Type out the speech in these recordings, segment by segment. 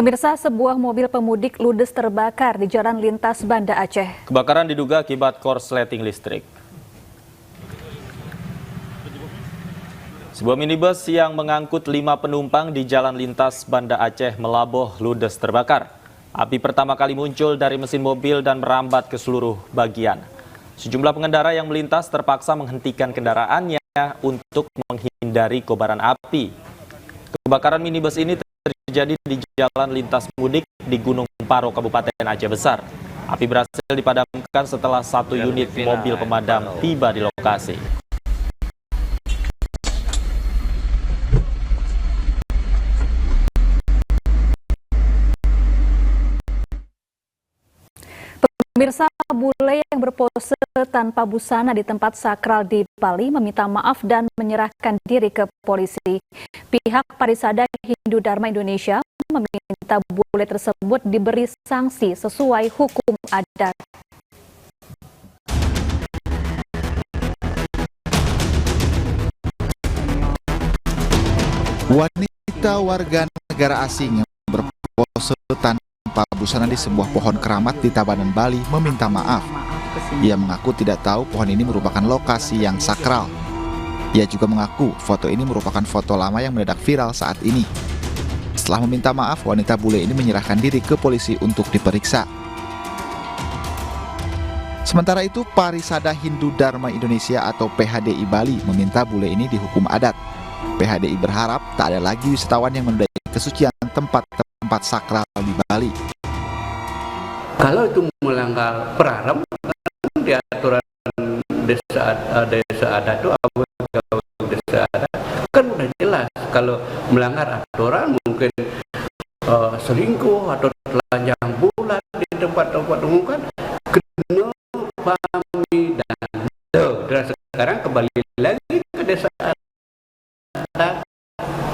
Pemirsa, sebuah mobil pemudik ludes terbakar di Jalan Lintas Banda Aceh. Kebakaran diduga akibat korsleting listrik. Sebuah minibus yang mengangkut 5 penumpang di Jalan Lintas Banda Aceh Melaboh ludes terbakar. Api pertama kali muncul dari mesin mobil dan merambat ke seluruh bagian. Sejumlah pengendara yang melintas terpaksa menghentikan kendaraannya untuk menghindari kobaran api. Kebakaran minibus ini terjadi di Jalan Lintas Mudik di Gunung Paro, Kabupaten Aceh Besar. Api berhasil dipadamkan setelah 1 unit mobil pemadam tiba di lokasi. Pemirsa, bule yang berpose tanpa busana di tempat sakral di Bali meminta maaf dan menyerahkan diri ke polisi. Pihak Parisada Hindu Dharma Indonesia meminta bule tersebut diberi sanksi sesuai hukum adat. Wanita warga negara asing yang berpose tanpa busana di sebuah pohon keramat di Tabanan, Bali meminta maaf. Ia mengaku tidak tahu pohon ini merupakan lokasi yang sakral. Ia juga mengaku foto ini merupakan foto lama yang mendadak viral saat ini. Setelah meminta maaf, wanita bule ini menyerahkan diri ke polisi untuk diperiksa. Sementara itu, Parisada Hindu Dharma Indonesia atau PHDI Bali meminta bule ini dihukum adat. PHDI berharap tak ada lagi wisatawan yang menodai kesucian tempat-tempat sakral di Bali. Kalau itu melanggar praram, di aturan desa adat itu desa adat kan udah jelas. Kalau melanggar aturan mungkin selingkuh atau telanjang bulan di tempat-tempat umum kan kena pami dan sekarang kembali lagi ke desa adat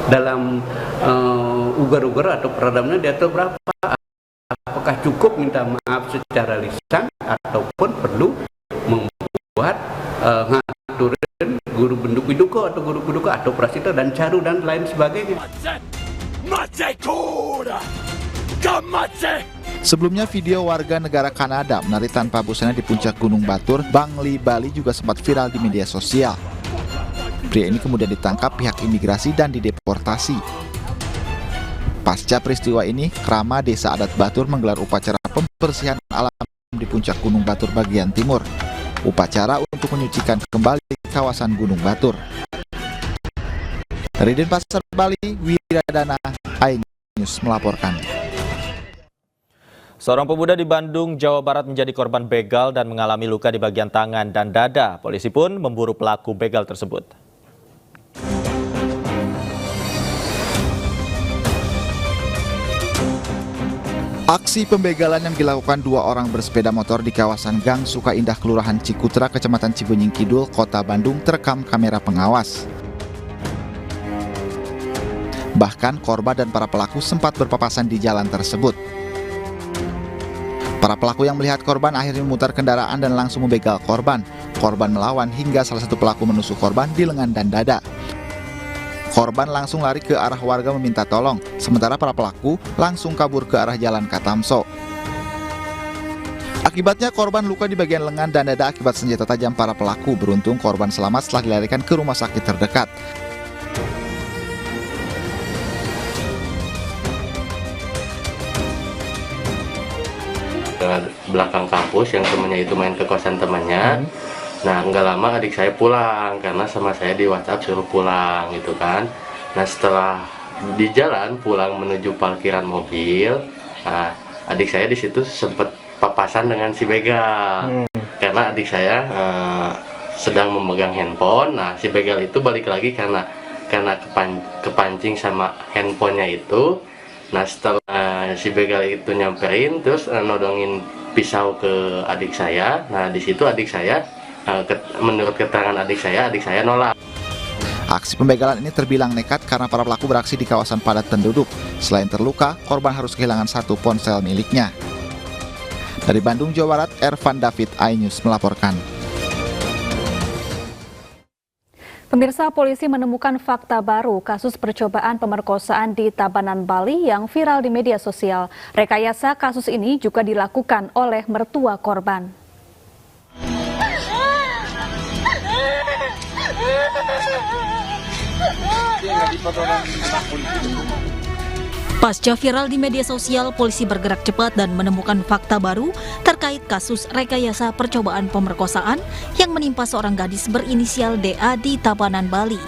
dalam ugar-ugar atau peradamnya diatur berapa. Apakah cukup minta maaf secara lisan ataupun perlu membuat ngaturin guru bentuk biduko atau guru biduko atau prasita dan caru dan lain sebagainya. Sebelumnya video warga negara Kanada menari tanpa busana di puncak Gunung Batur, Bangli, Bali juga sempat viral di media sosial. Pria ini kemudian ditangkap pihak imigrasi dan dideportasi. Pasca peristiwa ini, Krama Desa Adat Batur menggelar upacara pembersihan alam di puncak Gunung Batur bagian timur. Upacara untuk menyucikan kembali kawasan Gunung Batur. Dari Denpasar, Bali, Wiradana, iNews melaporkan. Seorang pemuda di Bandung, Jawa Barat menjadi korban begal dan mengalami luka di bagian tangan dan dada. Polisi pun memburu pelaku begal tersebut. Aksi pembegalan yang dilakukan 2 orang bersepeda motor di kawasan Gang Suka Indah, Kelurahan Cikutra, Kecamatan Cibenying Kidul, Kota Bandung terekam kamera pengawas. Bahkan korban dan para pelaku sempat berpapasan di jalan tersebut. Para pelaku yang melihat korban akhirnya memutar kendaraan dan langsung membegal korban. Korban melawan hingga salah satu pelaku menusuk korban di lengan dan dada. Korban langsung lari ke arah warga meminta tolong, sementara para pelaku langsung kabur ke arah Jalan Katamso. Akibatnya korban luka di bagian lengan dan dada akibat senjata tajam para pelaku. Beruntung korban selamat setelah dilarikan ke rumah sakit terdekat. Belakang kampus yang temannya itu main ke kosan temannya. Nah, nggak lama adik saya pulang karena sama saya di WhatsApp suruh pulang gitu kan. Nah, setelah di jalan pulang menuju parkiran mobil, nah, adik saya di situ sempat papasan dengan si begal. Karena adik saya sedang memegang handphone. Nah, si begal itu balik lagi karena kepancing sama handphonenya itu. Nah, setelah si begal itu nyamperin terus nodongin pisau ke adik saya. Nah, di situ adik saya menurut keterangan adik saya nolak. Aksi pembegalan ini terbilang nekat karena para pelaku beraksi di kawasan padat penduduk. Selain terluka, korban harus kehilangan 1 ponsel miliknya. Dari Bandung, Jawa Barat, Ervan David, iNews melaporkan. Pemirsa, polisi menemukan fakta baru kasus percobaan pemerkosaan di Tabanan, Bali yang viral di media sosial. Rekayasa kasus ini juga dilakukan oleh mertua korban. Pasca viral di media sosial, polisi bergerak cepat dan menemukan fakta baru terkait kasus rekayasa percobaan pemerkosaan yang menimpa seorang gadis berinisial DA di Tabanan, Bali.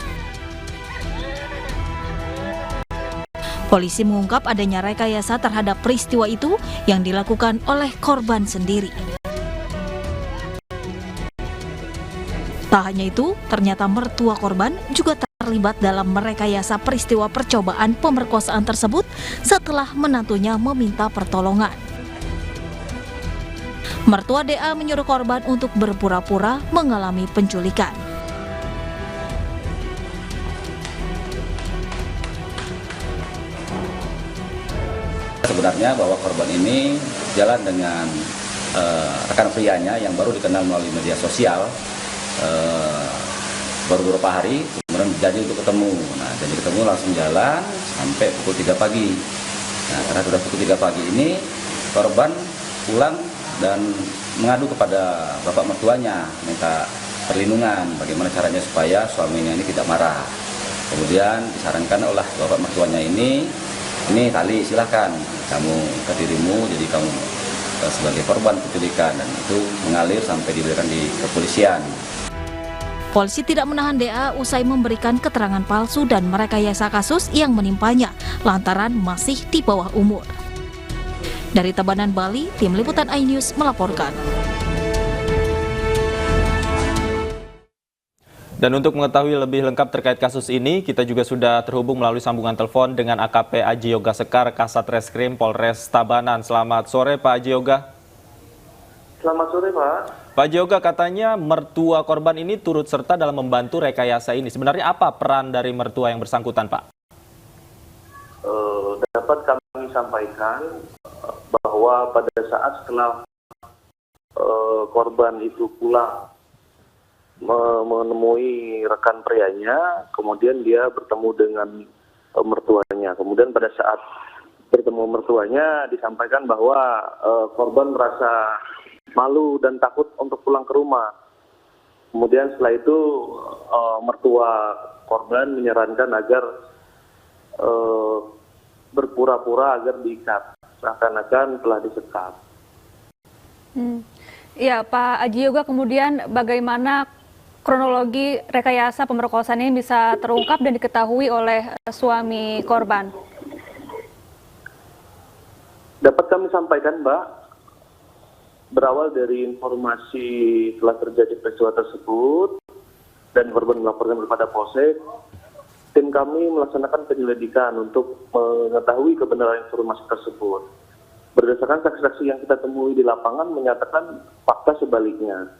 Polisi mengungkap adanya rekayasa terhadap peristiwa itu yang dilakukan oleh korban sendiri. Tak hanya itu, ternyata mertua korban juga terlibat dalam merekayasa peristiwa percobaan pemerkosaan tersebut setelah menantunya meminta pertolongan. Mertua DA menyuruh korban untuk berpura-pura mengalami penculikan. Sebenarnya bahwa korban ini jalan dengan rekan prianya yang baru dikenal melalui media sosial. Baru beberapa hari kemudian janji untuk ketemu. Nah, janji ketemu langsung jalan sampai pukul 3 pagi. Nah, karena sudah pukul 3 pagi ini korban pulang dan mengadu kepada bapak mertuanya, minta perlindungan bagaimana caranya supaya suaminya ini tidak marah. Kemudian disarankan oleh bapak mertuanya ini tali silahkan kamu ke dirimu, jadi kamu sebagai korban penculikan, dan itu mengalir sampai diberikan di kepolisian. Polisi tidak menahan DA usai memberikan keterangan palsu dan merekayasa kasus yang menimpanya lantaran masih di bawah umur. Dari Tabanan, Bali, Tim Liputan iNews melaporkan. Dan untuk mengetahui lebih lengkap terkait kasus ini, kita juga sudah terhubung melalui sambungan telepon dengan AKP Aji Yoga Sekar, Kasat Reskrim Polres Tabanan. Selamat sore Pak Aji Yoga. Selamat sore Pak. Pak Aji Yoga, katanya mertua korban ini turut serta dalam membantu rekayasa ini. Sebenarnya apa peran dari mertua yang bersangkutan, Pak? Dapat kami sampaikan bahwa pada saat setelah korban itu pulang menemui rekan prianya, kemudian dia bertemu dengan mertuanya. Kemudian pada saat bertemu mertuanya disampaikan bahwa korban merasa malu dan takut untuk pulang ke rumah. Kemudian setelah itu mertua korban menyarankan agar berpura-pura agar diikat, seakan-akan telah disekap. Ya, Pak Aji Yoga, kemudian bagaimana kronologi rekayasa pemerkosaan ini bisa terungkap dan diketahui oleh suami korban? Dapat kami sampaikan, Mbak, berawal dari informasi telah terjadi peristiwa tersebut dan korban melaporkan kepada Polsek, tim kami melaksanakan penyelidikan untuk mengetahui kebenaran informasi tersebut. Berdasarkan saksi-saksi yang kita temui di lapangan menyatakan fakta sebaliknya.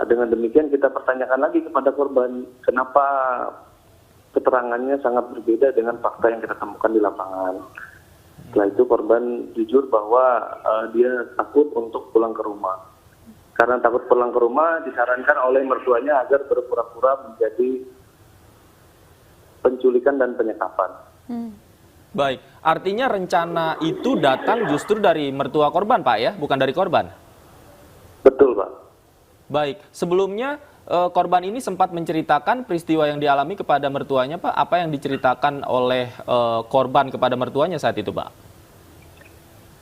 Dengan demikian kita pertanyakan lagi kepada korban, kenapa keterangannya sangat berbeda dengan fakta yang kita temukan di lapangan. Setelah itu korban jujur bahwa dia takut untuk pulang ke rumah. Karena takut pulang ke rumah, disarankan oleh mertuanya agar berpura-pura menjadi penculikan dan penyekapan. Baik, artinya rencana itu datang justru dari mertua korban, Pak, ya? Bukan dari korban? Betul, Pak. Baik, sebelumnya korban ini sempat menceritakan peristiwa yang dialami kepada mertuanya, Pak. Apa yang diceritakan oleh korban kepada mertuanya saat itu, Pak?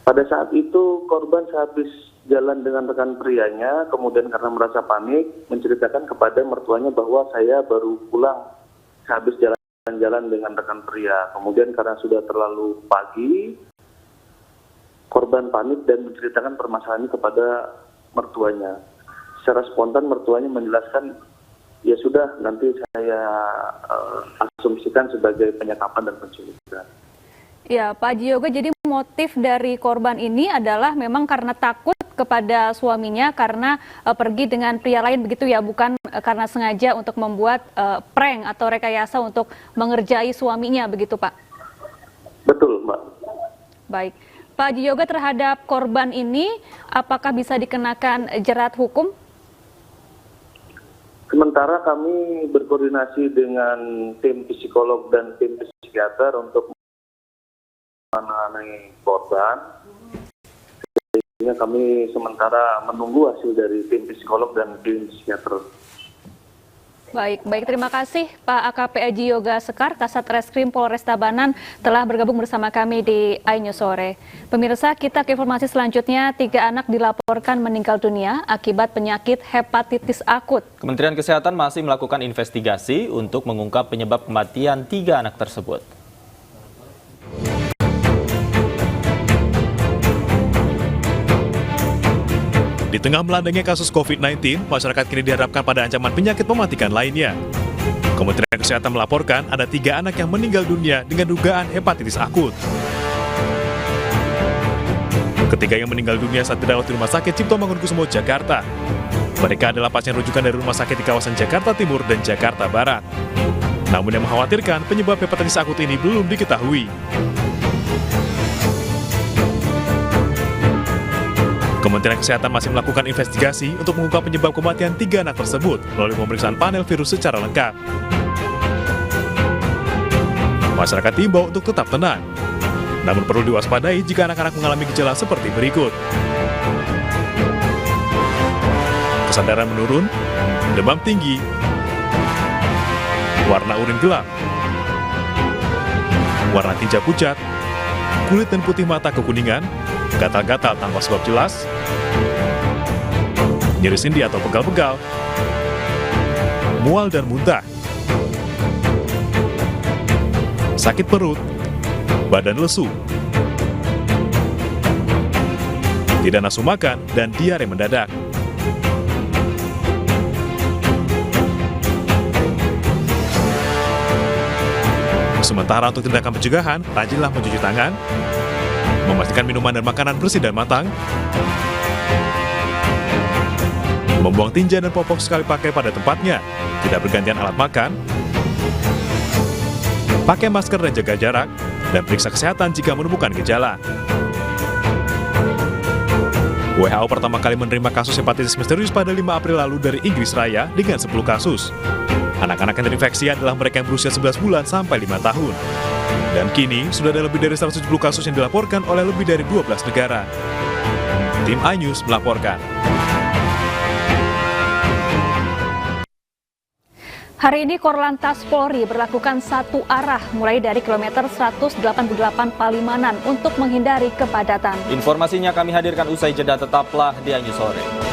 Pada saat itu korban sehabis jalan dengan rekan prianya, kemudian karena merasa panik, menceritakan kepada mertuanya bahwa saya baru pulang sehabis jalan-jalan dengan rekan pria. Kemudian karena sudah terlalu pagi, korban panik dan menceritakan permasalahan ini kepada mertuanya. Secara spontan mertuanya menjelaskan, ya sudah, nanti saya asumsikan sebagai penyekapan dan penculikan. Ya, Pak Aji Yoga, jadi motif dari korban ini adalah memang karena takut kepada suaminya karena pergi dengan pria lain begitu ya, bukan karena sengaja untuk membuat prank atau rekayasa untuk mengerjai suaminya begitu, Pak? Betul, Mbak. Baik. Pak Aji Yoga, terhadap korban ini apakah bisa dikenakan jerat hukum? Sementara sementara kami berkoordinasi dengan tim psikolog dan tim psikiater untuk menangani korban. Sehingga kami sementara menunggu hasil dari tim psikolog dan tim psikiater. Baik, terima kasih Pak AKP Aji Yoga Sekar, Kasat Reskrim Polres Tabanan telah bergabung bersama kami di iNews Sore. Pemirsa, kita ke informasi selanjutnya. 3 anak dilaporkan meninggal dunia akibat penyakit hepatitis akut. Kementerian Kesehatan masih melakukan investigasi untuk mengungkap penyebab kematian 3 anak tersebut. Di tengah melandainya kasus COVID-19, masyarakat kini dihadapkan pada ancaman penyakit mematikan lainnya. Kementerian Kesehatan melaporkan ada 3 anak yang meninggal dunia dengan dugaan hepatitis akut. Ketiga yang meninggal dunia saat dirawat di Rumah Sakit Cipto Mangunkusumo, Jakarta. Mereka adalah pasien rujukan dari rumah sakit di kawasan Jakarta Timur dan Jakarta Barat. Namun yang mengkhawatirkan penyebab hepatitis akut ini belum diketahui. Kementerian Kesehatan masih melakukan investigasi untuk mengungkap penyebab kematian 3 anak tersebut melalui pemeriksaan panel virus secara lengkap. Masyarakat diimbau untuk tetap tenang, namun perlu diwaspadai jika anak-anak mengalami gejala seperti berikut. Kesadaran menurun, demam tinggi, warna urin gelap, warna tinja pucat, kulit dan putih mata kekuningan, gatal-gatal tanpa sebab jelas, nyeri sendi atau pegal-pegal, mual dan muntah, sakit perut, badan lesu, tidak nafsu makan, dan diare mendadak. Sementara untuk tindakan pencegahan, rajinlah mencuci tangan, memastikan minuman dan makanan bersih dan matang, membuang tinja dan popok sekali pakai pada tempatnya, tidak bergantian alat makan, pakai masker dan jaga jarak, dan periksa kesehatan jika menemukan gejala. WHO pertama kali menerima kasus hepatitis misterius pada 5 April lalu dari Inggris Raya dengan 10 kasus. Anak-anak yang terinfeksi adalah mereka yang berusia 11 bulan sampai 5 tahun. Dan kini, sudah ada lebih dari 170 kasus yang dilaporkan oleh lebih dari 12 negara. Tim iNews melaporkan. Hari ini Korlantas Polri berlakukan satu arah mulai dari kilometer 188 Palimanan untuk menghindari kepadatan. Informasinya kami hadirkan usai jeda, tetaplah di iNews Sore.